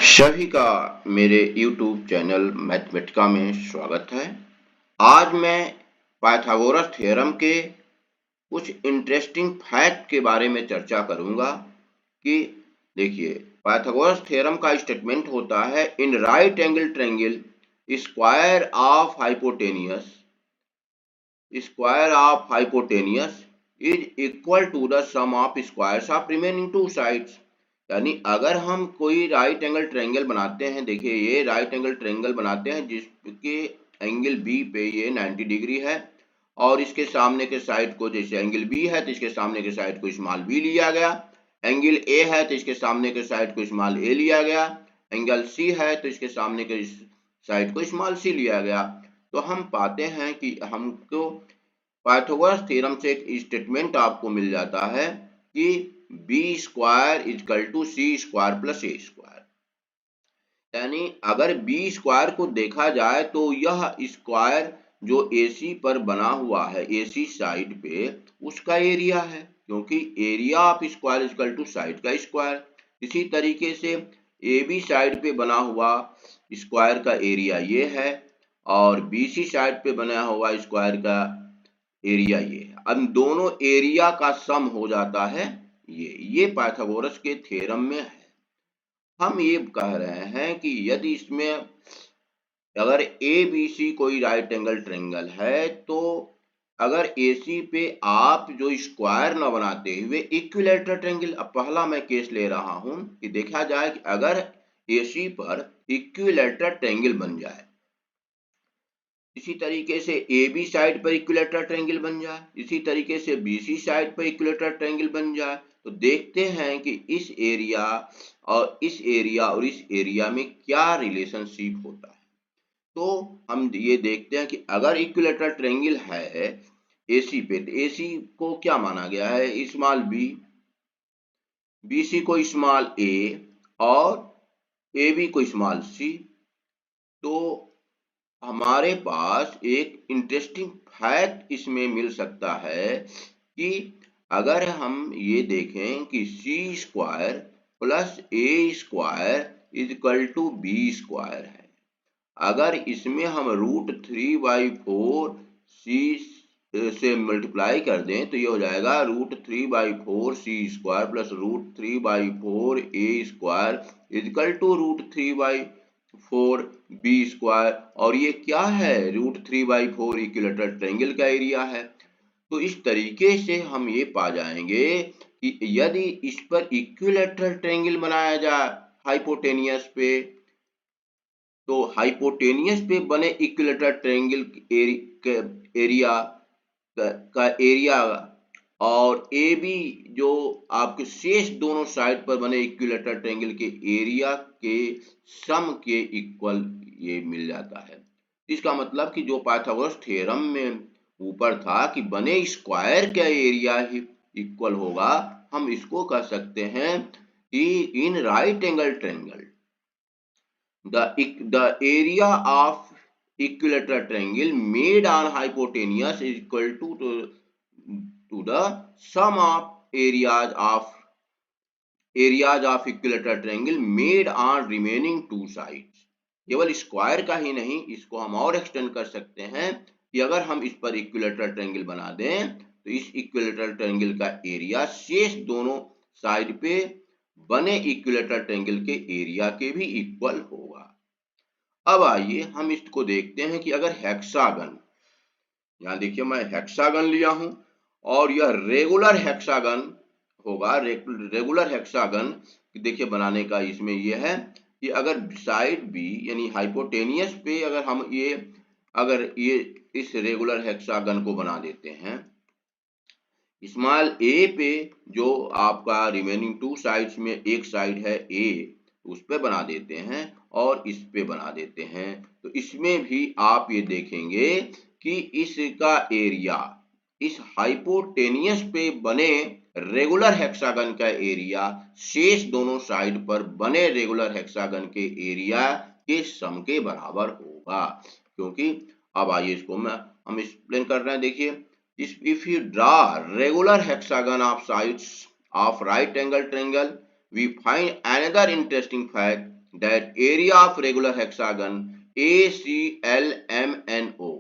सभी का मेरे YouTube चैनल मैथमेटिका में स्वागत है। आज मैं पाइथागोरस थ्योरम के कुछ इंटरेस्टिंग फैक्ट के बारे में चर्चा करूंगा कि देखिए, पाइथागोरस थ्योरम का स्टेटमेंट होता है in right angle triangle square of hypotenuse is equal to the sum of squares of remaining two sides. यानी अगर हम कोई राइट एंगल ट्रायंगल बनाते हैं, देखिए ये राइट एंगल ट्रायंगल बनाते हैं जिसके एंगल बी पे ये 90 डिग्री है और इसके सामने के साइड को, जैसे एंगल बी है तो इसके सामने के साइड को स्मॉल बी लिया गया, एंगल ए है तो इसके सामने के साइड को स्मॉल ए लिया गया, एंगल सी है तो इसके सामने के साइड को स्मॉल सी लिया गया। तो हम पाते हैं कि हमको पाइथागोरस थ्योरम से एक स्टेटमेंट आपको मिल जाता है कि B square is equal to C square plus A square. यानी अगर बी स्क्वायर को देखा जाए तो यह स्क्वायर जो एसी पर बना हुआ है, एसी साइड पे, उसका एरिया है, क्योंकि area of square is equal to side का स्क्वायर। इसी तरीके से ए बी साइड पे बना हुआ स्क्वायर का एरिया ये है और बीसी साइड पे बना हुआ स्क्वायर का एरिया ये है। अब दोनों एरिया का सम हो जाता है ये पाइथागोरस के थ्योरम में है। हम ये कह रहे हैं कि यदि इसमें अगर ए बी सी कोई राइट एंगल ट्रायंगल है तो अगर AC पे आप जो स्क्वायर न बनाते हुए इक्विलैटरल ट्रायंगल, अब पहला मैं केस ले रहा हूं कि देखा जाए कि अगर AC पर इक्विलैटरल ट्रायंगल बन जाए, इसी तरीके से AB साइड पर इक्विलैटरल ट्रायंगल बन जाए, इसी तरीके से BC साइड पर इक्विलैटरल ट्रायंगल बन जाए, तो देखते हैं कि इस एरिया और इस एरिया में क्या रिलेशनशिप होता है। तो हम ये देखते हैं कि अगर इक्विलैटरल ट्रायंगल है AC पे तो AC को क्या माना गया है, स्मॉल b, BC को स्मॉल a और AB को स्मॉल c। तो हमारे पास एक इंटरेस्टिंग फैक्ट इसमें मिल सकता है कि अगर हम ये देखें कि C square plus A square is equal to B square है, अगर इसमें हम √3/4 सी से मल्टीप्लाई कर दें तो ये हो जाएगा √3/4 सी स्क्वायर प्लस √3/4 A square is equal to √3/4 B square. और ये क्या है, √3/4 इक्विलैटरल ट्रायंगल का एरिया है। तो इस तरीके से हम ये पा जाएंगे कि यदि इस पर इक्विलैटरल ट्रायंगल बनाया जाए हाइपोटेनियस पे, तो हाइपोटेनियस पे बने इक्विलैटरल ट्रायंगल एरिया का एरिया और ए बी जो आपके शेष दोनों साइड पर बने इक्विलैटरल ट्रायंगल के एरिया के सम के इक्वल ये मिल जाता है। इसका मतलब कि जो पाइथागोरस थ्योरम में ऊपर था कि बने स्क्वायर का एरिया ही इक्वल होगा, हम इसको कह सकते हैं कि in right angle triangle the area of equilateral triangle made on hypotenuse is equal to the sum of areas of equilateral triangle made on remaining two sides। केवल स्क्वायर का ही नहीं, इसको हम और एक्सटेंड कर सकते हैं कि अगर हम इस पर इक्विलैटरल ट्रायंगल बना दें तो इस इक्विलैटरल ट्रायंगल का एरिया शेष दोनों साइड पे बने इक्विलैटरल ट्रायंगल के एरिया के भी इक्वल होगा। अब आइए हम इसको देखते हैं कि अगर हेक्सागन, यहाँ देखिए मैं हेक्सागन लिया हूं और यह रेगुलर हेक्सागन होगा। रेगुलर हेक्सागन देखिए बनाने का इसमें यह है कि अगर साइड बी यानी हाइपोटेनियस पे अगर ये इस रेगुलर हेक्सागन को बना देते हैं, स्मॉल ए पे जो आपका रिमेनिंग टू साइड्स में एक साइड है ए, उस पे बना देते हैं और इस पे बना देते हैं, तो इसमें भी आप ये देखेंगे कि इसका एरिया इस हाइपोटेनियस पे बने रेगुलर हेक्सागन का एरिया शेष दोनों साइड पर बने रेगुलर हेक्सागन के एरिया के सम के बराबर होगा। क्योंकि अब आइए इसको हम एक्सप्लेन कर रहे हैं। देखिए, if you draw regular hexagon of sides of right angle triangle, we find another interesting fact that area of regular hexagon ACLMNO,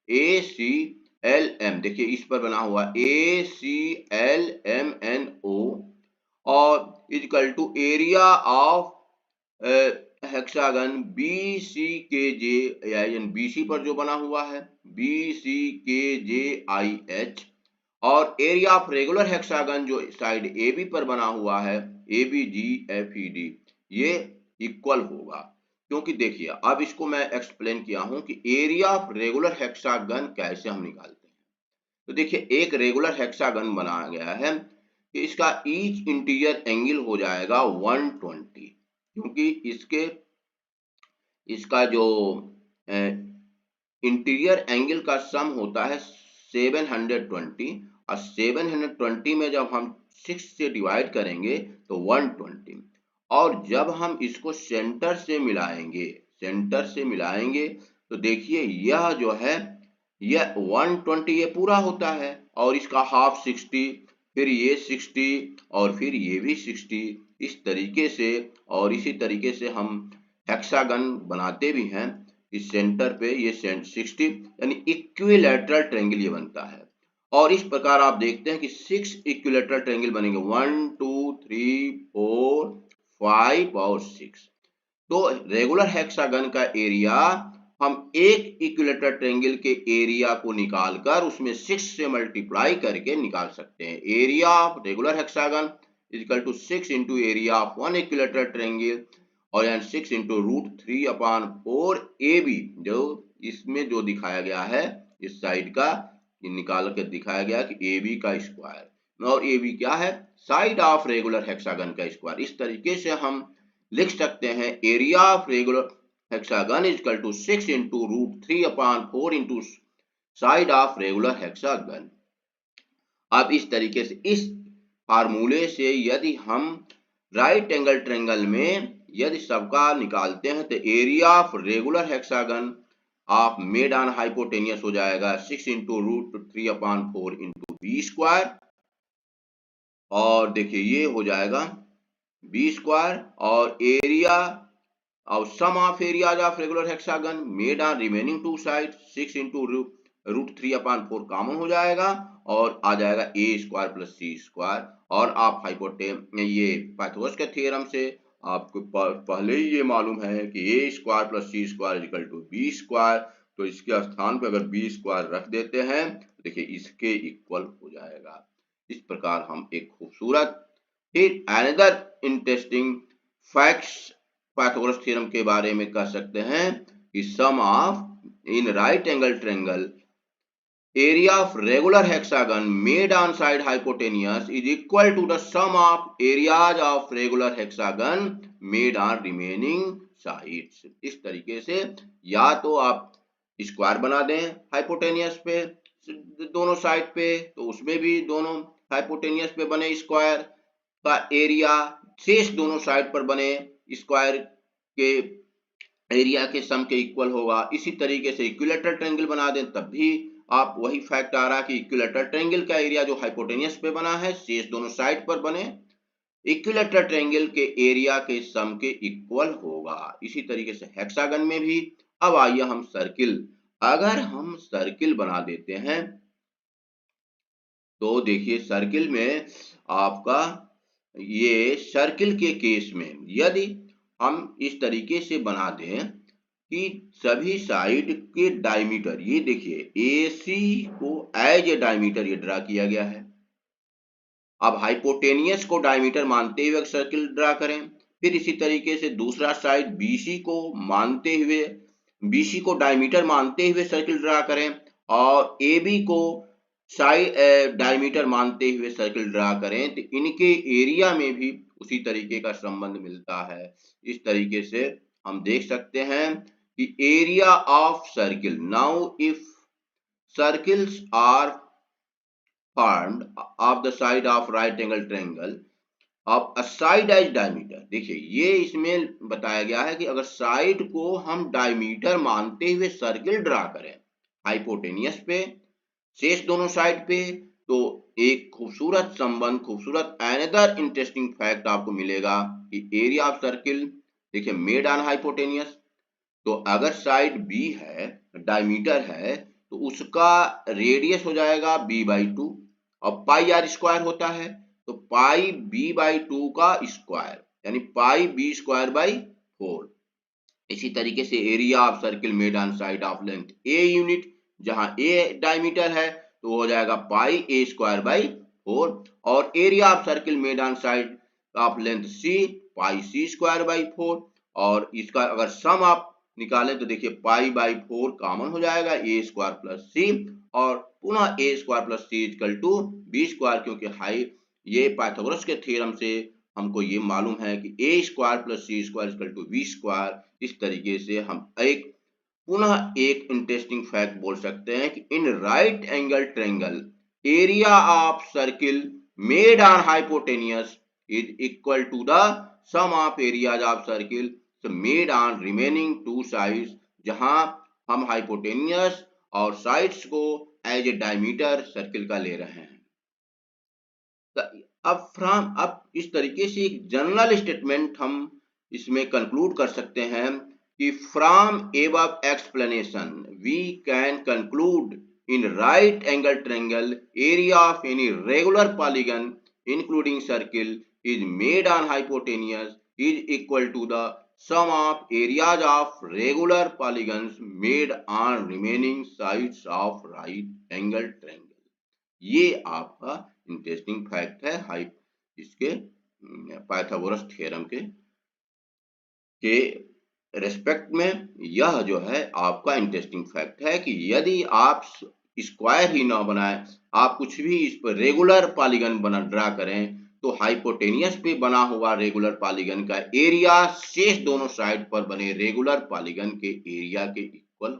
ACLM देखिए इस पर बना हुआ ACLMNO और equal to area of hexagon BCKJ, यानी BC पर जो बना हुआ है BCKJIH, और एरिया ऑफ रेगुलर हेक्सागन जो साइड AB पर बना हुआ है ABGFED, ये इक्वल होगा। क्योंकि देखिए अब इसको मैं एक्सप्लेन किया हूं कि एरिया ऑफ रेगुलर हेक्सागन कैसे हम निकालते हैं। तो देखिए एक रेगुलर हेक्सागन बनाया गया है कि इसका ईच इंटीरियर एंगल हो जाएगा 120, क्योंकि इसका जो इंटीरियर एंगल का सम होता है 720, और 720 में जब हम 6 से डिवाइड करेंगे तो 120, और जब हम इसको सेंटर से मिलाएंगे तो देखिए यह जो है यह 120 ये पूरा होता है, और इसका हाफ 60, फिर ये 60 और फिर ये भी 60, इस तरीके से। और इसी तरीके से हम हेक्सागन बनाते भी हैं, इस सेंटर पे ये 60 यानी इक्विलैटरल ट्रायंगल ये बनता है। और इस प्रकार आप देखते हैं कि 6 इक्विलैटरल ट्रायंगल बनेंगे, 1 2 3 4 5 और 6। तो रेगुलर हेक्सागन का एरिया हम एक इक्विलैटरल ट्रायंगल के एरिया को निकालकर उसमें 6 से मल्टीप्लाई करके निकाल सकते हैं। Area of regular hexagon is equal to 6 into area of one equilateral triangle, और यानी 6 इंटू √3/4 AB, जो इसमें जो दिखाया गया है इस साइड का निकाल कर दिखाया गया कि AB का स्क्वायर, और AB क्या है, साइड ऑफ रेगुलर हेक्सागन का स्क्वायर। इस तरीके से हम लिख सकते हैं area of regular hexagon is equal to 6 into √3/4 into side of regular hexagon. अब इस तरीके से इस फार्मूले से यदि हम राइट एंगल ट्रायंगल में यदि सबका निकालते हैं तो area of regular hexagon of made on hypotenuse हो जाएगा 6 इंटू √3/4 इंटू बी स्क्वायर, और देखिए ये हो जाएगा बी स्क्वायर, और एरिया और sum of areas of regular hexagon made on remaining two side 6 into √3/4 common हो जाएगा, और आ जाएगा A square plus C square. और आप ये पाइथागोरस के थ्योरम से आपको पहले ही ये मालूम है कि A square plus C square is equal to B square, तो इसके स्थान पर अगर बी स्क्वायर रख देते हैं देखिए इसके इक्वल हो जाएगा। इस प्रकार हम एक खूबसूरत फिर another interesting facts Pythagoras theorem के बारे में कह सकते हैं कि sum of in right angle triangle area of regular hexagon made on side hypotenuse is equal to the sum of areas of regular hexagon made on remaining sides। इस तरीके से या तो आप स्क्वायर बना दें हाइपोटेनियस पे दोनों साइड पे, तो उसमें भी दोनों हाइपोटेनियस पे बने स्क्वायर का एरिया शेष दोनों साइड पर बने स्क्वायर के एरिया के सम के इक्वल होगा। इसी तरीके से इक्विलैटरल ट्रायंगल बना दें तब भी आप वही फैक्ट आ रहा कि इक्विलैटरल ट्रायंगल का एरिया जो हाइपोटेनियस पे बना है शेष दोनों साइड पर बने इक्विलैटरल ट्रायंगल के एरिया के सम के इक्वल होगा। इसी तरीके से हेक्सागन में भी। अब आइए हम सर्किल, अगर हम सर्किल बना देते हैं तो देखिए सर्किल में आपका ये सर्किल के केस में यदि हम इस तरीके से बना दें कि सभी साइड के डायमीटर, ये देखिए AC को एज ए डायमीटर ये ड्रा किया गया है। अब हाइपोटेनियस को डायमीटर मानते हुए सर्किल ड्रा करें, फिर इसी तरीके से दूसरा साइड BC को मानते हुए BC को डायमीटर मानते हुए सर्किल ड्रा करें, और AB को साइड डायमीटर मानते हुए सर्किल ड्रा करें, तो इनके एरिया में भी उसी तरीके का संबंध मिलता है। इस तरीके से हम देख सकते हैं कि area of circle, now if circles are formed of the side of right angle triangle of a side as diameter, देखिए ये इसमें बताया गया है कि अगर साइड को हम डायमीटर मानते हुए सर्किल ड्रा करें हाइपोटेनियस पे शेष दोनों साइड पे, तो एक खूबसूरत संबंध, खूबसूरत अनदर इंटरेस्टिंग फैक्ट आपको मिलेगा कि एरिया ऑफ सर्किल देखिए मेड ऑन हाइपोटेनियस, तो अगर साइड बी है, डायमीटर है, तो उसका रेडियस हो जाएगा b/2 और पाई आर स्क्वायर होता है, तो पाई b/2 का स्क्वायर यानी पाई b²/4। इसी तरीके से area of circle made on side of length a unit, जहां ए डायमीटर है तो हो जाएगा पाई a²/4, और area of circle made on side of length C pi c²/4, और इसका अगर सम आप निकालें तो देखिए पाई/4 कॉमन हो जाएगा, a² प्लस सी, और पुनः a² plus C equal to b², क्योंकि हाई ये पाइथागोरस के थ्योरम से हमको ये मालूम है कि a² plus C square equal to b²। इस तरीके से हम पुनः एक इंटरेस्टिंग फैक्ट बोल सकते हैं कि in right angle triangle area of circle made on hypotenuse is equal to the sum of areas of circle made on remaining two sides, जहां हम हाइपोटेनियस और साइड्स को एज ए डायमीटर सर्किल का ले रहे हैं। अब इस तरीके से एक जनरल स्टेटमेंट हम इसमें कंक्लूड कर सकते हैं कि from above explanation we can conclude in right angle triangle area of any regular polygon including circle is made on hypotenuse is equal to the sum of areas of regular polygons made on remaining sides of right angle triangle। ये आपका interesting fact है इसके Pythagoras theorem के respect में। यह जो है आपका इंटरेस्टिंग फैक्ट है कि यदि आप स्क्वायर ही ना बनाए, आप कुछ भी इस पर रेगुलर पॉलीगन ड्रा करें, तो हाइपोटेनियस पे बना हुआ रेगुलर पॉलीगन का एरिया शेष दोनों साइड पर बने रेगुलर पॉलीगन के एरिया के इक्वल